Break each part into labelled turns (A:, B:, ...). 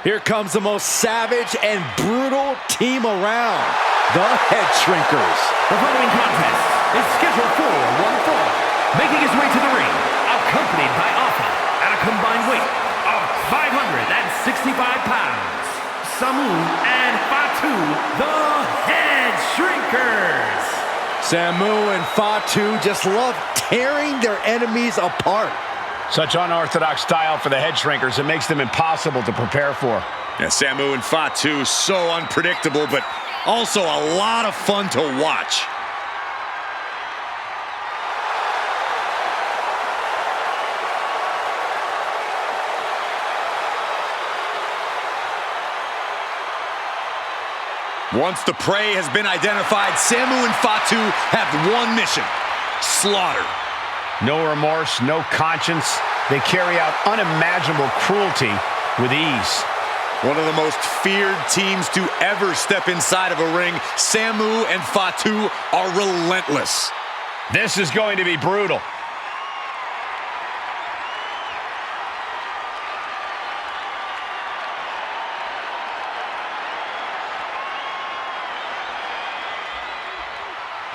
A: Here comes the most savage and brutal team around, the Head Shrinkers.
B: The following contest is scheduled for one fall, making his way to the ring, accompanied by Alpha at a combined weight of 565 pounds, Samu and Fatu, the Head Shrinkers.
A: Samu and Fatu just love tearing their enemies apart.
C: Such unorthodox style for the Head Shrinkers, it makes them impossible to prepare for.
D: Yeah, Samu and Fatu, so unpredictable, but also a lot of fun to watch. Once the prey has been identified, Samu and Fatu have one mission: slaughter.
C: No remorse, no conscience. They carry out unimaginable cruelty with ease.
D: One of the most feared teams to ever step inside of a ring, Samu and Fatu are relentless.
C: This is going to be brutal.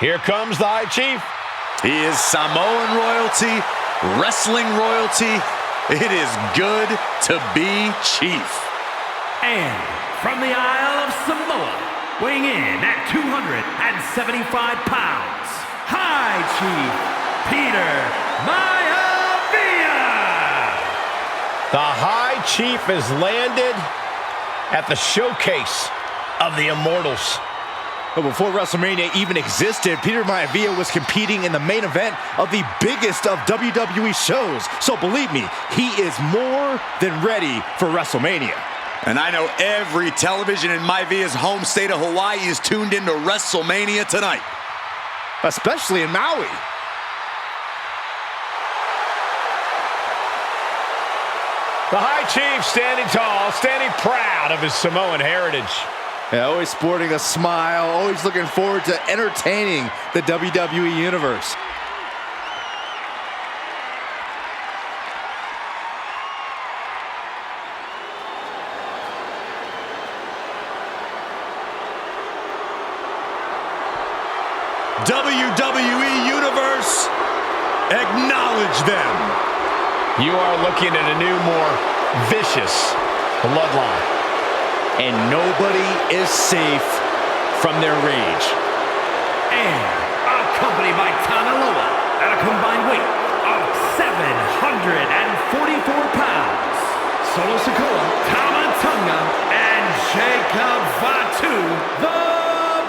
C: Here comes the High Chief.
D: He is Samoan royalty, wrestling royalty. It is good to be chief.
B: And from the Isle of Samoa, weighing in at 275 pounds, High Chief Peter Maivia.
C: The High Chief has landed at the showcase of the Immortals.
A: But before WrestleMania even existed, Peter Maivia was competing in the main event of the biggest of WWE shows. So believe me, he is more than ready for WrestleMania.
D: And I know every television in Maivia's home state of Hawaii is tuned into WrestleMania tonight.
A: Especially in Maui.
C: The High Chief standing tall, standing proud of his Samoan heritage.
A: Yeah, always sporting a smile, always looking forward to entertaining the WWE Universe.
D: WWE Universe, acknowledge them.
C: You are looking at a new, more vicious bloodline.
A: And nobody is safe from their rage.
B: And accompanied by Tanaloa at a combined weight of 744 pounds, Solo Sikoa, Tamatonga, and Jacob Fatu, the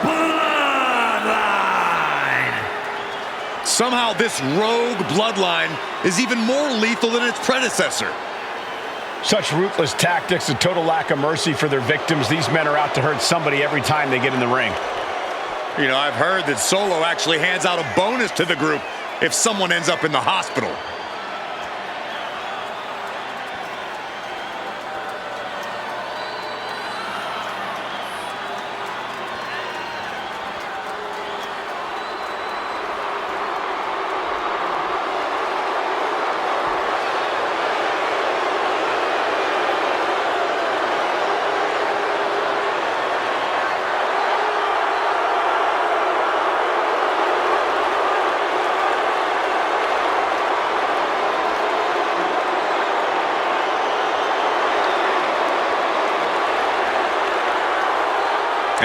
B: Bloodline.
D: Somehow this rogue bloodline is even more lethal than its predecessor.
C: Such ruthless tactics, a total lack of mercy for their victims. These men are out to hurt somebody every time they get in the ring.
D: You know, I've heard that Solo actually hands out a bonus to the group if someone ends up in the hospital.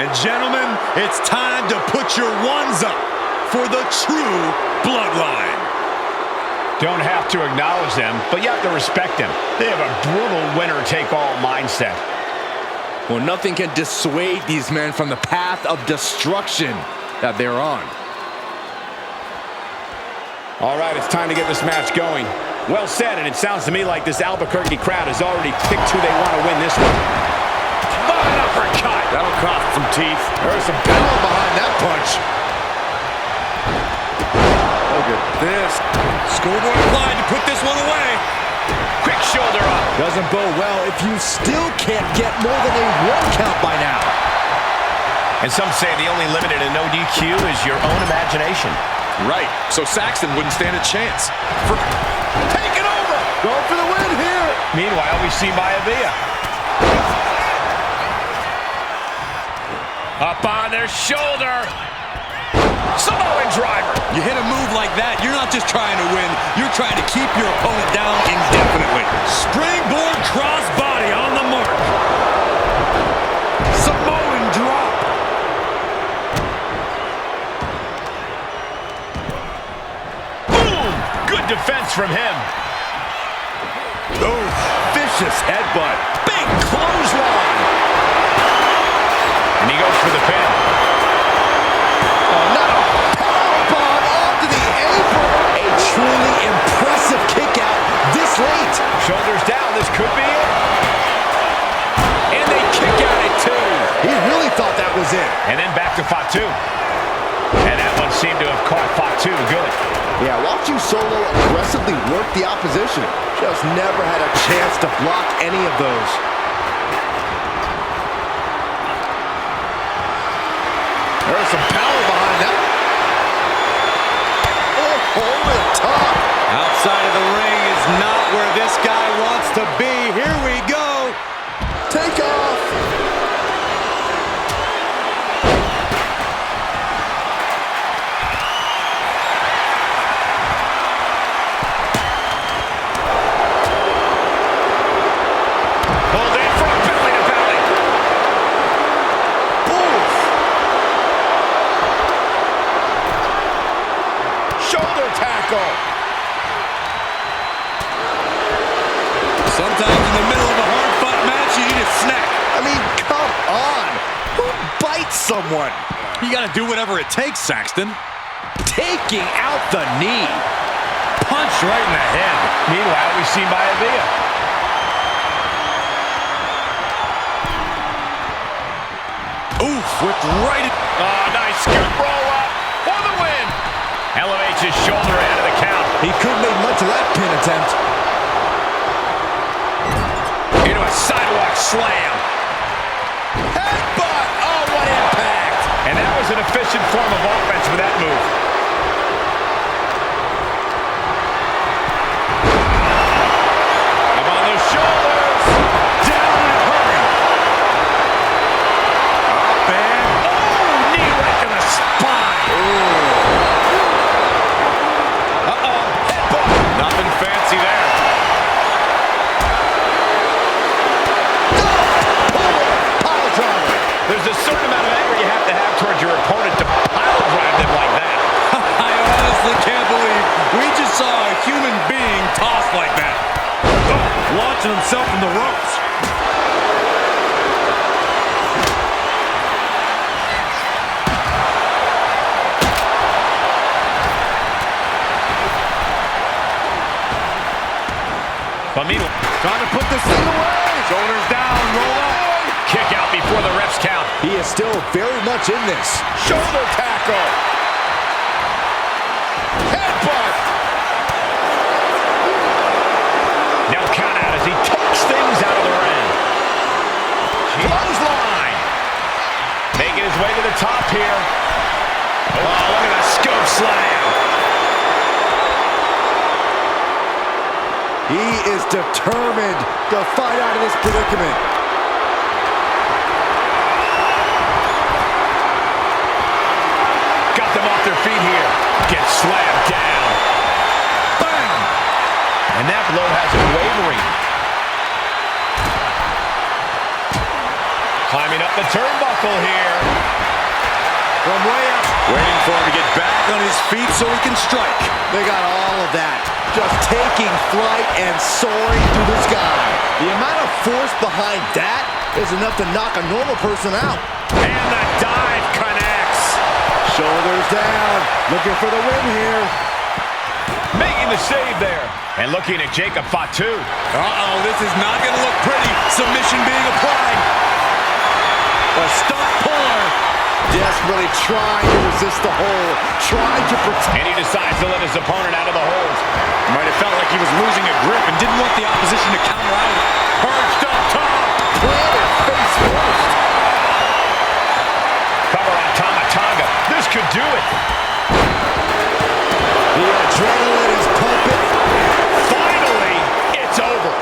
D: And gentlemen, it's time to put your ones up for the true bloodline.
C: Don't have to acknowledge them, but you have to respect them. They have a brutal winner-take-all mindset.
A: Well, nothing can dissuade these men from the path of destruction that they're on.
C: All right, it's time to get this match going. Well said, and it sounds to me like this Albuquerque crowd has already picked who they want to win this one. An uppercut.
D: That'll cost some teeth.
A: There's some power behind that punch. Look at this.
D: Schoolboy applied to put this one away.
C: Quick shoulder up.
A: Doesn't bode well if you still can't get more than a 1 count by now.
C: And some say the only limit in a no DQ is your own imagination.
D: Right, so Saxton wouldn't stand a chance. Take it over!
A: Going for the win here.
C: Meanwhile, we see Maivia. Up on their shoulder. Samoan driver.
D: You hit a move like that, you're not just trying to win, you're trying to keep your opponent down indefinitely. Springboard crossbody on the mark. Samoan drop.
C: Boom! Good defense from him.
A: Oh, vicious headbutt.
C: Big clothesline. And he goes for the pin.
A: Oh, not a powerbomb onto the apron. A truly impressive kick out this late.
C: Shoulders down, this could be it. And they kick out at 2.
A: He really thought that was it.
C: And then back to Fatu. And that one seemed to have caught Fatu good.
A: Yeah, watching Solo aggressively work the opposition. Just never had a chance to block any of those. There's some power behind that. Oh, over the top.
D: Outside of the ring is not where this guy wants to be. Here we go.
A: Take off.
C: Pulled in from belly to belly.
A: Oof.
C: Shoulder tackle.
D: Sometimes in the middle of a hard-fought match, you need a snack.
A: I mean, come on. Who bites someone?
D: You got to do whatever it takes, Saxton.
A: Taking out the knee.
C: Punch right in the head. Meanwhile, we see Maivia.
D: Oof, whipped right in.
C: Oh, nice scoop roll up for the win. Elevates his shoulder out of the count.
A: He couldn't make much of that pin attempt.
C: Into a sidewalk slam. Headbutt! Oh, what impact! And that was an efficient form of offense with that move. Up on those shoulders. Down in a hurry. Up and... Oh, knee right to the spine. Uh-oh. Headbutt. Nothing fancy there. There's a certain amount of anger you have to have towards your opponent to pile drive them like that.
D: I honestly can't believe we just saw a human being tossed like that. Oh, launching himself from the ropes.
C: Famino
A: Trying to put this thing away.
C: shoulders down, roll up. Kick out before the refs count.
A: He is still very much in this.
C: Shoulder tackle. Headbutt. Now count out as he takes things out of the ring. Clothesline. Making his way to the top here. Oh, look at that scope slam.
A: He is determined to fight out of this predicament.
C: Got them off their feet here. Gets slammed down. Bam! And that blow has him wavering. Climbing up the turnbuckle here.
A: From way up.
D: Waiting for him to get back on his feet so he can strike.
A: They got all of that. Just taking flight and soaring through the sky. The amount of force behind that is enough to knock a normal person out.
C: And the dive connects.
A: Shoulders down. Looking for the win here.
C: Making the save there. And looking at Jacob Fatu.
D: Uh-oh, this is not going to look pretty. Submission being applied. A stump puller.
A: Desperately trying to resist the hold. Trying to protect.
C: And he decides to let his opponent out of the hold.
D: Might have felt like he was losing a grip and didn't want the opposition to counter out.
C: Perched up top.
A: Planted face first.
C: Cover on Tama. This could do it.
A: The adrenaline is pumping.
C: Finally, it's over.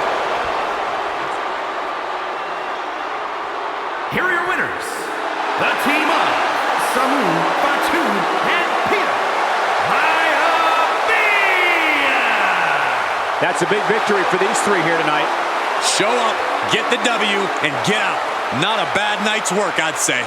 B: Here are your winners, the team of Samu, Fatu, and Peter Maivia.
C: That's a big victory for these three here tonight.
D: Show up, get the W, and get out. Not a bad night's work, I'd say.